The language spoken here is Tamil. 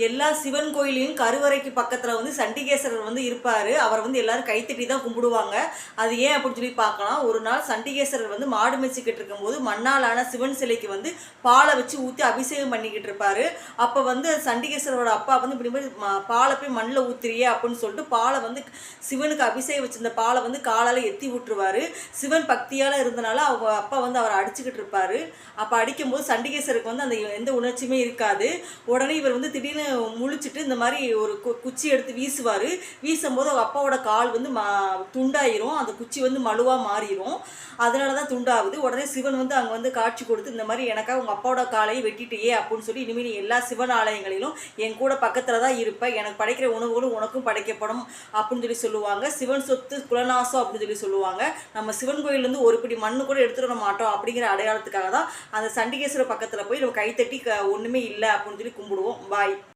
எல்லா சிவன் கோயிலையும் கருவறைக்கு பக்கத்தில் வந்து சண்டிகேஸ்வரர் வந்து இருப்பார். அவர் வந்து எல்லாரும் கைத்தட்டி தான் கும்பிடுவாங்க. அது ஏன் அப்படின்னு சொல்லி பார்க்கலாம். ஒரு நாள் சண்டிகேஸ்வரர் வந்து மாடு மேய்ச்சிக்கிட்டு இருக்கும்போது மண்ணாலான சிவன் சிலைக்கு வந்து பாலை வச்சு ஊற்றி அபிஷேகம் பண்ணிக்கிட்டு இருப்பார். அப்போ வந்து சண்டிகேஸ்வரோட அப்பா வந்து இப்படி மாதிரி பாலை போய் மண்ணில் ஊத்துறியே அப்படின்னு சொல்லிட்டு பாலை வந்து சிவனுக்கு அபிஷேகம் வச்சிருந்த பாலை வந்து காலால் எத்தி விட்டுருவார். சிவன் பக்தியால் இருந்தனால அவங்க அப்பா வந்து அவரை அடிச்சுக்கிட்டு இருப்பார். அப்போ அடிக்கும்போது சண்டிகேஸ்வருக்கு வந்து அந்த எந்த உணர்ச்சியுமே இருக்காது. உடனே இவர் வந்து திடீர்னு முழிச்சிட்டு இந்த மாதிரி ஒரு குச்சி எடுத்து வீசுவார். வீசும்போது அவங்க அப்பாவோட கால் வந்து துண்டாயிரும். அந்த குச்சி வந்து மழுவாக மாறிடும். அதனால தான் துண்டாகுது. உடனே சிவன் வந்து அங்கே வந்து காட்சி கொடுத்து இந்த மாதிரி எனக்காக உங்கள் அப்பாவோட காலையை வெட்டிட்டே அப்படின்னு சொல்லி இனிமேல் எல்லா சிவன் ஆலயங்களிலும் என் கூட பக்கத்தில் தான் இருப்பேன். எனக்கு படைக்கிற உணவுகளும் உனக்கும் படைக்கப்படும் அப்படின்னு சொல்லி சொல்லுவாங்க. சிவன் சொத்து குலநாசம் அப்படின்னு சொல்லி சொல்லுவாங்க. நம்ம சிவன் கோயிலேருந்து ஒரு பிடி மண்ணு கூட எடுத்துட மாட்டோம் அப்படிங்கிற அடையாளத்துக்காக தான் அந்த சண்டிகேஸ்வரர் பக்கத்தில் போய் நம்ம கைத்தட்டி ஒன்றுமே இல்லை அப்படின்னு சொல்லி கும்பிடுவோம். பாய்.